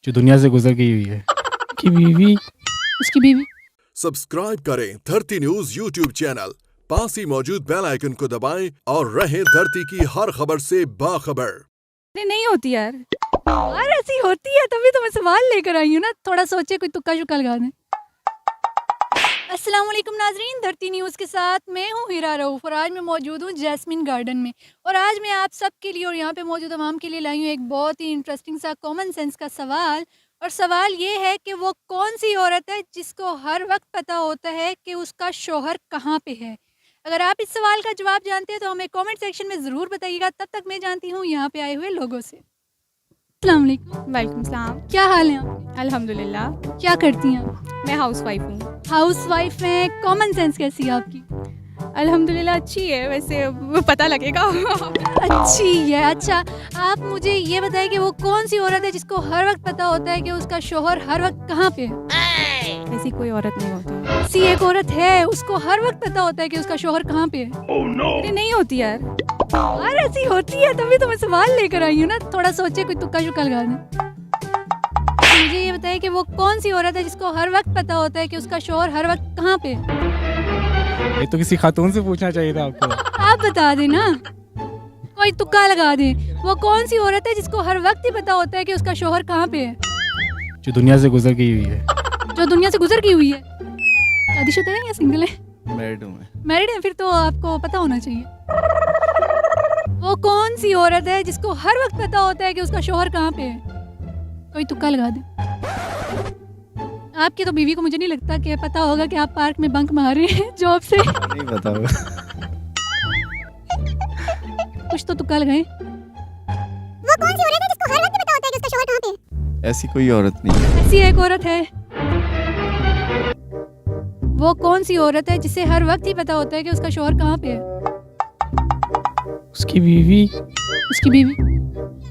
जो दुनिया से गुजर गई हुई है। की बीवी, उसकी बीवी। सब्सक्राइब करें धरती न्यूज यूट्यूब चैनल, पास ही मौजूद बेल आइकन को दबाएं और रहें धरती की हर खबर से बाखबर। अरे नहीं होती यार ऐसी होती है, तभी तो मैं सवाल लेकर आई हूँ ना, थोड़ा सोचे कोई तुक्का शुक्का लगा दें। अस्सलाम वालेकुम नाजरीन, धरती न्यूज़ के साथ मैं हूँ हीरा रऊफ और आज मैं मौजूद हूँ जैस्मिन गार्डन में। और आज मैं आप सब के लिए और यहाँ पे मौजूद आवाम के लिए लाई हूँ एक बहुत ही इंटरेस्टिंग सा कॉमन सेंस का सवाल। और सवाल ये है कि वो कौन सी औरत है जिसको हर वक्त पता होता है कि उसका शौहर कहाँ पे है। अगर आप इस सवाल का जवाब जानते हैं तो हमें कमेंट सेक्शन में ज़रूर बताइएगा। तब तक मैं जानती हूँ यहाँ पे आए हुए लोगों से। अस्सलाम वालेकुम। वालेकुम सलाम। क्या हाल है आपके? अल्हम्दुलिल्लाह। क्या करती हैं आप? मैं हाउसवाइफ हूँ। हाउसवाइफ में कॉमन सेंस कैसी है आपकी? अल्हम्दुलिल्लाह अच्छी है, वैसे वो पता लगेगा। अच्छी है। अच्छा, आप मुझे ये बताइए कि वो कौन सी औरत है जिसको हर वक्त पता होता है कि उसका शौहर हर वक्त कहाँ पे है? ऐसी कोई औरत नहीं होती। ऐसी एक औरत है, उसको हर वक्त पता होता है कि उसका शौहर कहाँ पे है। अरे नहीं होती यार ऐसी होती है, तभी तो मैं सवाल लेकर आई हूँ ना, थोड़ा सोचे कोई तुक्का शुक्का लगा दें। मुझे ये बताइए कि वो कौन सी औरत है जिसको हर वक्त पता होता है कि उसका शौहर हर वक्त कहाँ पे है? ये तो किसी खातून से पूछना चाहिए था आपको। आप बता दें ना, कोई तुक्का लगा दे। वो कौन सी औरत है जिसको हर वक्त ही पता होता है कि उसका शौहर कहाँ पे है? जो दुनिया से गुजर गई हुई है। जो दुनिया से गुजर गई हुई है। शादीशुदा है या सिंगल है? मैरिड हूँ मैं। मैरिड है, फिर तो आपको पता होना चाहिए। वो कौन सी औरत है जिसको हर वक्त पता होता है कि उसका शौहर कहाँ पे है? कोई तुक्का लगा दे। आपकी तो बीवी को मुझे नहीं लगता कि पता होगा कि आप पार्क में बंक मार रहे हैं जॉब से। नहीं पता होगा। कुछ तो तुक्का लगाएं। वो कौन सी औरत है जिसको हर वक्त पता होता है कि उसका शौहर कहाँ पे है? ऐसी कोई औरत नहीं है। ऐसी एक औरत है। वो कौन सी औरत है जिसे हर वक्त ही पता होता है कि उसका शौहर कहाँ पे है? उसकी बीवी। उसकी बीवी।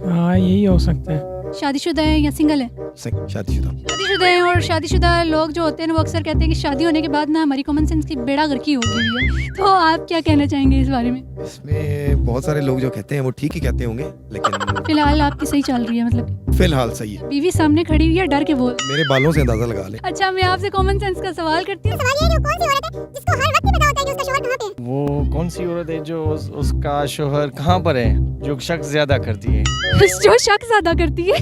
हाँ, यही हो सकता है। शादीशुदा है या सिंगल है? शादीशुदा। शादीशुदा है। और शादीशुदा लोग जो होते हैं वो अक्सर कहते हैं कि शादी होने के बाद ना हमारी कॉमन सेंस की बेड़ा गर्की हो गई है। तो आप क्या कहना चाहेंगे इस बारे में? इसमें बहुत सारे लोग जो कहते हैं वो ठीक ही कहते होंगे, लेकिन फिलहाल आपकी सही चल रही है, मतलब फिलहाल सही है। बीवी सामने खड़ी हुई है, डर के बोल। मेरे बालों से अंदाजा लगा ले। अच्छा, मैं आपसे कॉमन सेंस का सवाल करती हूँ। सवाल ये है कि वो कौन सी औरत है जिसको हर वक्त पता होता है कि उसका शौहर कहाँ पे है? वो कौन सी औरत है जो उसका शोहर कहाँ पर है, जो शक ज्यादा करती है? जो शक ज्यादा करती है।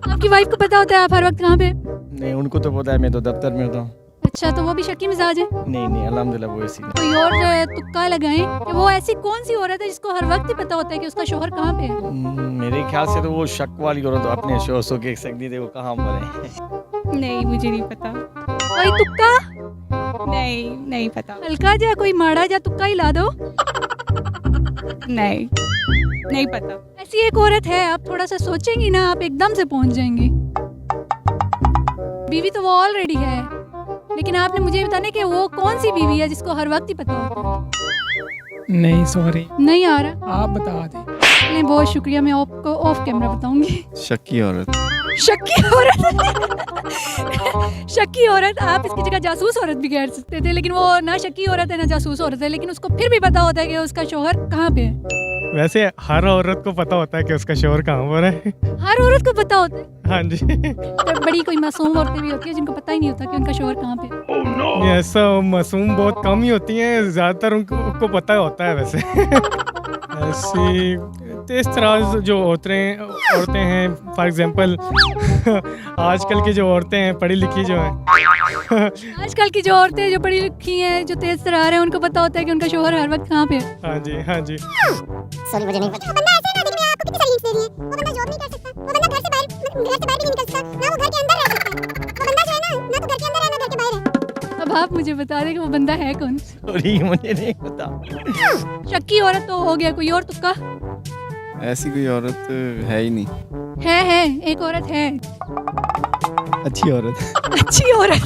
आपकी वाइफ को पता होता है आप हर वक्त कहाँ पे? नहीं, उनको तो पता है, मैं तो दफ्तर में होता हूँ। अच्छा, तो वो भी शकी मिजाज है? नहीं अल्हम्दुलिल्लाह वो ऐसी नहीं। कोई और तुक्का लगाएं कि वो ऐसी कौन सी औरत है जिसको हर वक्त ही पता होता है कि उसका शौहर कहाँ पे है? मेरे ख्याल से तो वो शक वाली औरत अपने शोहर से कह सकती थी वो कहाँ पर है। नहीं, मुझे नहीं पता। कोई तुक्का? नहीं पता। हल्का जा कोई माड़ा जा तुक्का ही ला दो। नहीं पता। ऐसी एक औरत है, आप थोड़ा सा सोचेंगी ना आप एकदम से पहुंच जाएंगी। बीवी तो वो ऑलरेडी है, लेकिन आपने मुझे बताने कि वो कौन सी बीवी है जिसको हर वक्त ही पता होता है। नहीं, सॉरी, नहीं आ रहा? आप बता दें। नहीं, बहुत शुक्रिया, मैं आपको ऑफ कैमरा बताऊंगी। शक्की औरत। शक्की औरत। शक्की औरत, आप इसकी जगह जासूस औरत भी कह सकते थे, लेकिन वो ना शक्की औरत है ना जासूस औरत है, लेकिन उसको फिर भी पता होता है कि उसका शौहर कहाँ पे है। वैसे हर औरत को पता होता है कि उसका शौहर कहाँ पर है। हर औरत को पता होता है? हाँ जी। पर बड़ी कोई मासूम औरतें भी होती है जिनको पता ही नहीं होता कि उनका शौहर कहाँ पे है। ऐसा मासूम बहुत कम ही होती हैं, ज्यादातर उनको पता होता है वैसे। ऐसी इस तरह जो औरतें हैं, फॉर एग्जांपल आजकल की जो औरतें हैं पढ़ी लिखी जो हैं। आजकल की जो औरतें जो पढ़ी लिखी हैं, जो तेज तरार हैं, उनको पता होता है कि उनका शौहर हर वक्त कहाँ पे है। हाँ जी। सॉरी, मुझे नहीं पता। वो बंदा ऐसे है ना, देखने में आपको कितनी सारी हिंट्स दे रही है। वो बंदा जॉब नहीं कर सकता, वो बंदा घर से बाहर भी नहीं निकल सकता, ना वो घर के अंदर रह सकता है। वो बंदा जो है ना तो घर के अंदर है ना घर के बाहर है। अब आप मुझे बता दें कि वो बंदा है कौन? सॉरी, मुझे नहीं पता। शक्की औरत तो हो गया, कोई और तुक्का? ऐसी कोई औरत है ही नहीं। है एक औरत है। अच्छी औरत। अच्छी औरत।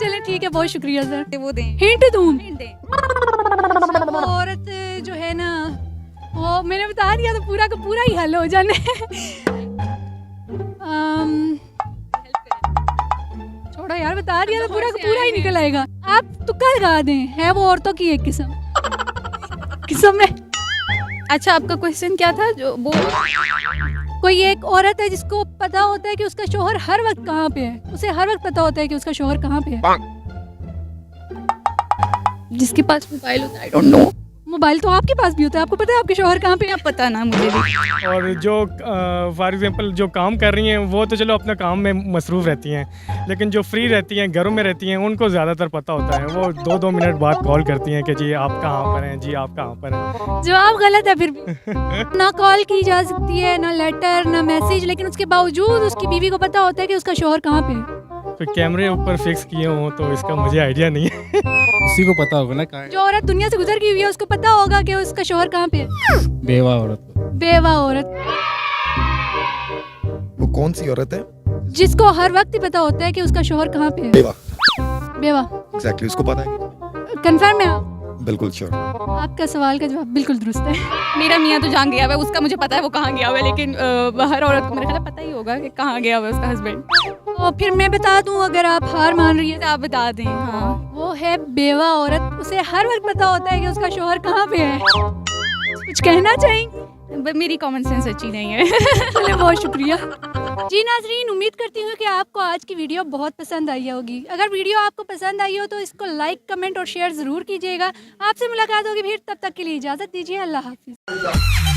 चले ठीक है, बहुत शुक्रिया सर। वो दें। हिंट दूं? दें। औरत जो है ना, वो मैंने बता दिया तो पूरा का पूरा ही हल हो जाने। छोड़ो यार, बता दिया तो पूरा का पूरा ही निकल आएगा। आप तुक्का लगा दें, है वो औरतों की एक किस्म में। अच्छा, आपका क्वेश्चन क्या था? जो वो कोई एक औरत है जिसको पता होता है कि उसका शोहर हर वक्त कहाँ पे है, उसे हर वक्त पता होता है कि उसका शोहर कहाँ पे है। जिसके पास मोबाइल होता है, आई डोंट नो। मोबाइल तो आपके पास भी होता है, आपको पता है आपके शोहर कहाँ पे है? पता ना मुझे भी। और जो फॉर एग्जांपल जो काम कर रही हैं वो तो चलो अपना काम में मसरूफ़ रहती हैं, लेकिन जो फ्री रहती हैं, घरों में रहती हैं, उनको ज़्यादातर पता होता है। वो 2-2 मिनट बाद कॉल करती हैं कि जी आप कहाँ पर हैं, जी आप कहाँ पर हैं। जवाब गलत है फिर भी। ना कॉल की जा सकती है, ना लेटर, ना मैसेज, लेकिन उसके बावजूद उसकी बीवी को पता होता है कि उसका शोहर कहाँ पे है। तो कैमरे ऊपर फिक्स किए हों तो इसका मुझे आइडिया नहीं है। उसी को पता होगा ना कहाँ है। जो औरत दुनिया से गुजर गई हुई है उसको पता होगा कि उसका शोहर कहाँ पे है। बेवा औरत को। बेवा औरत, वो कौन सी औरत है? जिसको हर वक्त ही पता होता है कि उसका शोहर कहाँ पे है। बेवा। बेवा, एग्जैक्टली उसको पता है। कंफर्म है आप? बिल्कुल श्योर। आपका सवाल का जवाब बिल्कुल दुरुस्त है। मेरा मियाँ तो जान गया हुआ है, उसका मुझे पता है वो कहाँ गया हुआ है, लेकिन हर औरत को मेरे ख्याल पता ही होगा कि कहाँ गया हुआ है उसका हस्बैंड। तो फिर मैं बता दूं, अगर आप हार मान रही है, आप बता दें। हाँ, वो है बेवा औरत, उसे हर वक्त पता होता है कि उसका शोहर कहाँ पे है। कुछ कहना चाहेंगे? मेरी कॉमन सेंस अच्छी नहीं है। चलिए, बहुत शुक्रिया। जी नाजरीन, उम्मीद करती हूँ कि आपको आज की वीडियो बहुत पसंद आई होगी। अगर वीडियो आपको पसंद आई हो तो इसको लाइक, कमेंट और शेयर ज़रूर कीजिएगा। आपसे मुलाकात होगी फिर, तब तक के लिए इजाज़त दीजिए। अल्लाह हाफिज़।